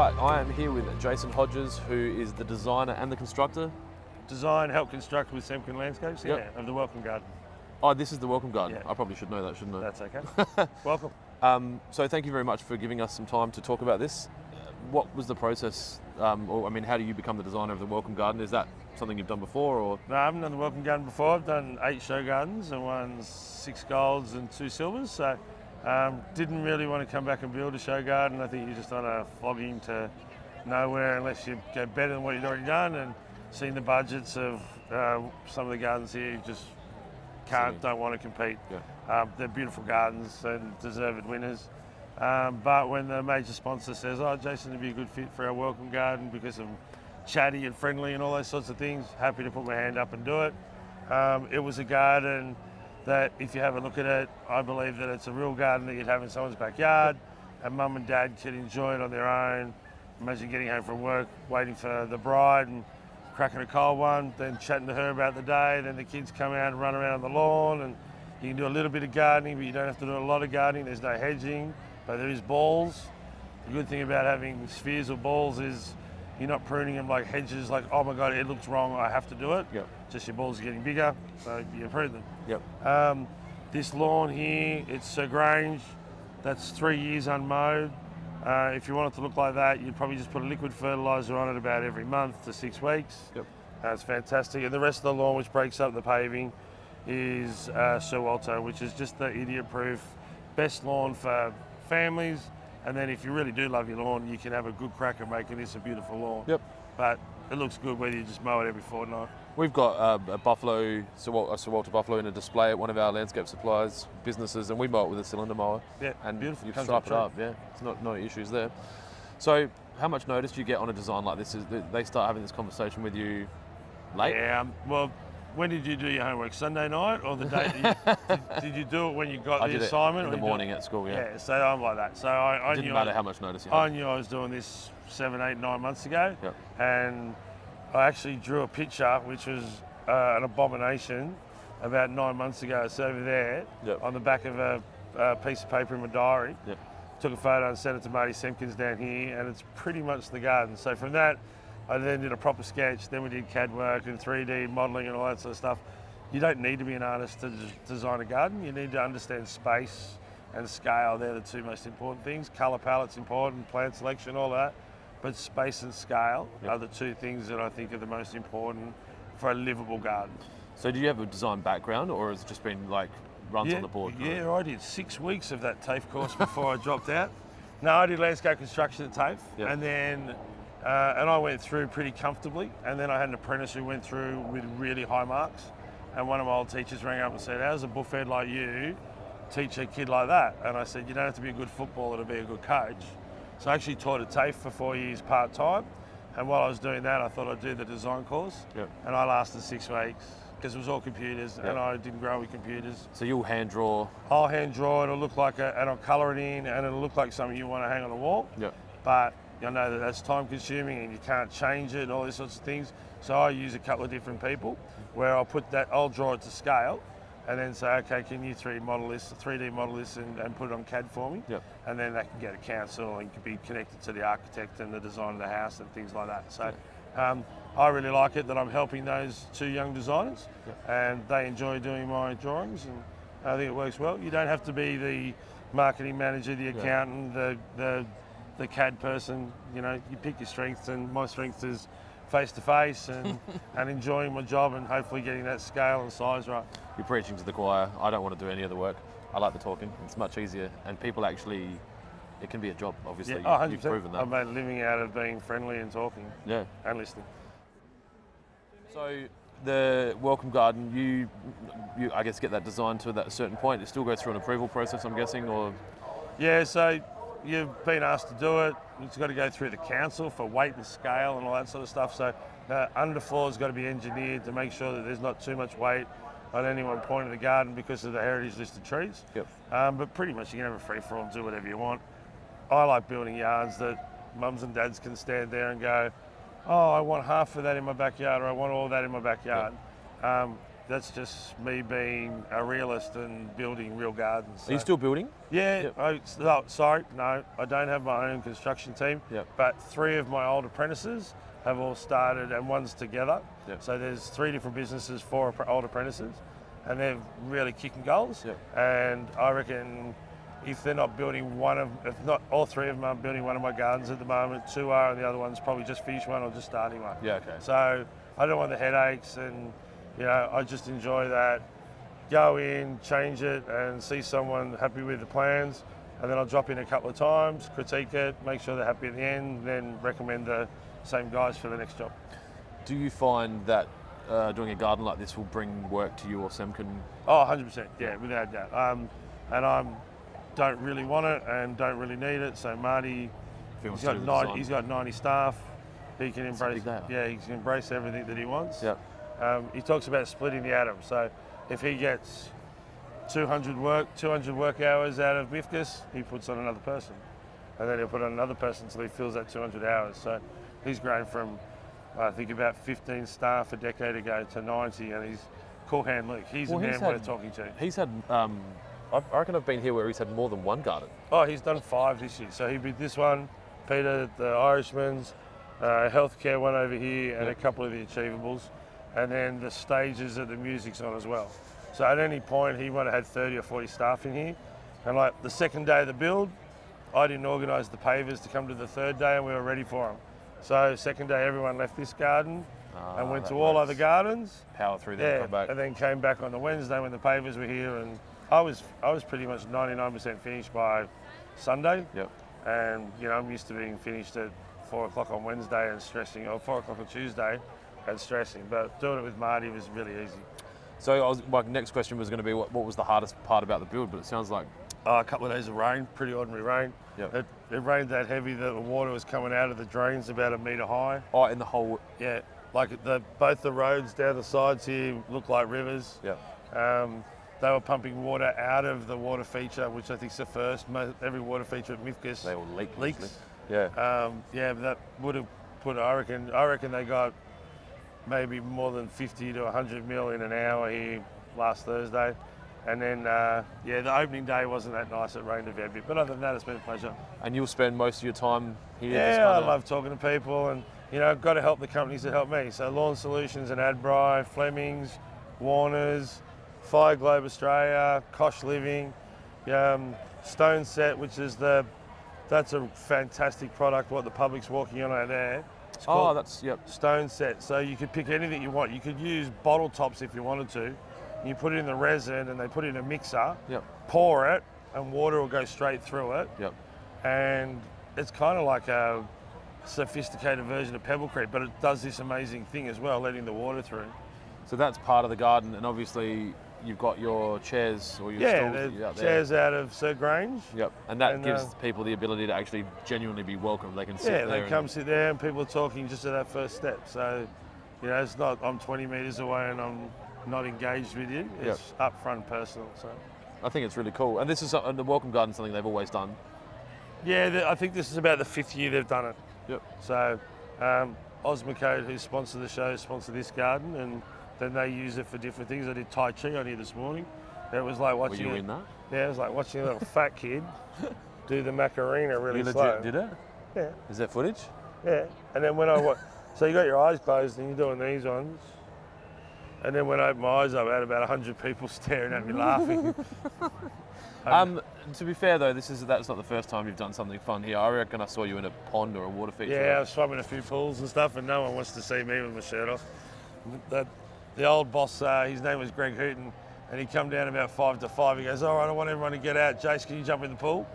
Right, I am here with Jason Hodges, who is the designer and the constructor. Design, help construct with Semken Landscapes, Yep. of the Welcome Garden. Oh, this is the Welcome Garden. Yeah. I probably should know that, shouldn't I? That's okay. Welcome. So thank you very much for giving us some time to talk about this. What was the process, how do you become the designer of the Welcome Garden? Is that something you've done before, or? No, I haven't done the Welcome Garden before. I've done 8 show gardens and won 6 golds and 2 silvers. So didn't really want to come back and build a show garden. I think you're just on a flogging to nowhere unless you go better than what you've already done. And seeing the budgets of some of the gardens here, you just don't want to compete. Yeah. They're beautiful gardens and deserved winners. But when the major sponsor says, "Oh, Jason would be a good fit for our Welcome Garden because I'm chatty and friendly and all those sorts of things," happy to put my hand up and do it. It was a garden that, if you have a look at it, I believe that it's a real garden that you'd have in someone's backyard, and mum and dad could enjoy it on their own. Imagine getting home from work, waiting for the bride and cracking a cold one, then chatting to her about the day, then the kids come out and run around on the lawn, and you can do a little bit of gardening, but you don't have to do a lot of gardening. There's no hedging, but there is balls. The good thing about having spheres or balls is you're not pruning them like hedges, like, oh my God, it looks wrong, I have to do it. Yep. Just your balls are getting bigger, so you prune them. Yep. This lawn here, it's Sir Grange, that's 3 years unmowed. If you want it to look like that, you'd probably just put a liquid fertiliser on it about every month to 6 weeks. Yep. It's fantastic. And the rest of the lawn, which breaks up the paving, is Sir Walter, which is just the idiot-proof, best lawn for families. And then if you really do love your lawn, you can have a good crack at making this a beautiful lawn. Yep. But it looks good whether you just mow it every fortnight. We've got a buffalo, Sir Walter buffalo, in a display at one of our landscape supplies businesses, and we mow it with a cylinder mower. Yeah, and beautiful. You Comes stripe with it a up. Yeah, it's no issues there. So, how much notice do you get on a design like this? Is they start having this conversation with you late? Yeah. Well, when did you do your homework? Sunday night or the day? That did you do it when you got I the did assignment? it in the morning at school. Yeah. Yeah. So I'm like that. So I It didn't knew matter how much notice you had. I knew I was doing this 7, 8, 9 months ago, Yep. and I actually drew a picture, which was an abomination, about 9 months ago. It's over there Yep. on the back of a piece of paper in my diary. Yep. Took a photo and sent it to Marty Semkens down here, and it's pretty much the garden. So from that, I then did a proper sketch. Then we did CAD work and 3D modelling and all that sort of stuff. You don't need to be an artist to design a garden. You need to understand space and scale. They're the 2 most important things. Colour palette's important, plant selection, all that. But space and scale are the 2 things that I think are the most important for a livable garden. So, do you have a design background, or has it just been like runs on the board? Yeah, I did 6 weeks of that TAFE course before I dropped out. No, I did landscape construction at TAFE, Yep. and then and I went through pretty comfortably. And then I had an apprentice who went through with really high marks. And one of my old teachers rang up and said, "How's a buffhead like you teach a kid like that?" And I said, "You don't have to be a good footballer to be a good coach." So I actually taught at TAFE for 4 years part-time. And while I was doing that, I thought I'd do the design course. Yep. And I lasted 6 weeks because it was all computers, Yep. and I didn't grow with computers. So you'll hand draw. I'll hand draw it, it'll look like and I'll colour it in, and it'll look like something you want to hang on the wall. Yep. But I know that that's time consuming and you can't change it and all these sorts of things. So I use a couple of different people where I'll draw it to scale and then say, okay, can you 3D model this and put it on CAD for me? Yep. And then that can go to council and can be connected to the architect and the design of the house and things like that. So I really like it that I'm helping those 2 young designers, and they enjoy doing my drawings, and I think it works well. You don't have to be the marketing manager, the accountant, the CAD person. You know, you pick your strengths, and my strength is face-to-face and enjoying my job and hopefully getting that scale and size right. You're preaching to the choir. I don't want to do any of the work. I like the talking. It's much easier, and people actually, it can be a job. Obviously, Yeah, you've proven that. I've made a living out of being friendly and talking. Yeah. And listening. So the Welcome Garden, you I guess get that design to that certain point. It still goes through an approval process, I'm guessing, or? Yeah, so you've been asked to do it. It's got to go through the council for weight and scale and all that sort of stuff. So the underfloor's got to be engineered to make sure that there's not too much weight on any one point of the garden because of the heritage listed trees. Yep. But pretty much you can have a free for all and do whatever you want. I like building yards that mums and dads can stand there and go, "Oh, I want half of that in my backyard," or "I want all that in my backyard." that's just me being a realist and building real gardens. Are you still building? Yeah, Yep. No, I don't have my own construction team, Yep. but 3 of my old apprentices have all started and one's together. Yep. So there's 3 different businesses, 4 old apprentices, and they're really kicking goals. Yep. And I reckon if they're not building if not all 3 of them are building one of my gardens at the moment, 2 are, and the other one's probably just finished one or just starting one. Yeah, okay. So I don't want the headaches, and I just enjoy that. Go in, change it, and see someone happy with the plans, and then I'll drop in a couple of times, critique it, make sure they're happy at the end, then recommend the same guys for the next job. Do you find that doing a garden like this will bring work to you or Semken? Oh, 100%, yeah, without doubt. And I don't really want it and don't really need it, so Marty, he's got 90 staff. He can embrace, he can embrace everything that he wants. Yeah. He talks about splitting the atom. So if he gets 200 work hours out of MIFGS, he puts on another person, and then he'll put on another person until he fills that 200 hours. So he's grown from, I think, about 15 staff a decade ago to 90, and he's cool hand Luke. He's a man worth talking to. He's had, I reckon I've been here where he's had more than one garden. Oh, he's done 5 this year. So he did this one, Peter, the Irishman's, healthcare one over here, and a couple of the achievables, and then the stages that the music's on as well. So at any point, he might have had 30 or 40 staff in here. And like the second day of the build, I didn't organise the pavers to come to the third day, and we were ready for them. So second day, everyone left this garden and went to all other gardens. Power through there, come back. And then came back on the Wednesday when the pavers were here, and I was pretty much 99% finished by Sunday. Yep. And I'm used to being finished at 4 o'clock on Wednesday and stressing, or 4 o'clock on Tuesday and stressing. But doing it with Marty was really easy. So my next question was going to be what was the hardest part about the build, but it sounds like... A couple of days of rain, pretty ordinary rain. Yep. It rained that heavy that the water was coming out of the drains about 1 metre high. Oh, in the whole... Yeah, like both the roads down the sides here look like rivers. Yeah. They were pumping water out of the water feature, which I think is the first. Every water feature at MIFGS They all leaks. Yeah. But that would have put, I reckon they got maybe more than 50 to 100 mil in an hour here last Thursday. And then, the opening day wasn't that nice. It rained a fair bit. But other than that, it's been a pleasure. And you'll spend most of your time here? Yeah, I love talking to people, and, I've got to help the companies that help me. So Lawn Solutions and Adbri, Fleming's, Warner's, Fire Globe Australia, Kosh Living, Stone Set, which is that's a fantastic product, what the public's walking on over there. Stone Set. So you could pick anything you want. You could use bottle tops if you wanted to. You put it in the resin and they put it in a mixer, pour it, and water will go straight through it. Yep. And it's kind of like a sophisticated version of Pebble Creek, but it does this amazing thing as well, letting the water through. So that's part of the garden, and obviously you've got your chairs or your stools out there. Chairs out of Sir Grange. Yep, and that gives people the ability to actually genuinely be welcome. They can sit there. Yeah, they come sit there, and people are talking just at that first step. So, it's not I'm 20 metres away and I'm not engaged with you. It's up front personal. So I think it's really cool, and this is the welcome garden, something they've always done. Yeah, I think this is about the 5th year they've done it. Yep. So Osmocote, who sponsored the show, sponsored this garden, and then they use it for different things. I did Tai Chi on here this morning. It was like watching. Were you in that? Yeah, it was like watching a little fat kid do the Macarena really slow. You legit did it? Yeah. Is that footage? Yeah. And then when so you got your eyes closed and you're doing these ones. And then when I opened my eyes up, I had about 100 people staring at me laughing. To be fair though, that's not the first time you've done something fun here. I reckon I saw you in a pond or a water feature. Yeah, I've swum in a few pools and stuff, and no one wants to see me with my shirt off. The old boss, his name was Greg Hooton, and he come down about 5 to 5. He goes, all right, I want everyone to get out. Jace, can you jump in the pool?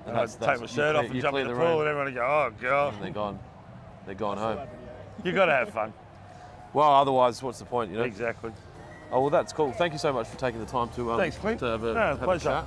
And I'd take my shirt off and jump in the pool, and everyone would go, oh, God. And they're gone. They're gone home. You got to have fun. Well, otherwise, what's the point, Exactly. Oh, well, that's cool. Thank you so much for taking the time to Thanks, Clint. to have a pleasure. chat.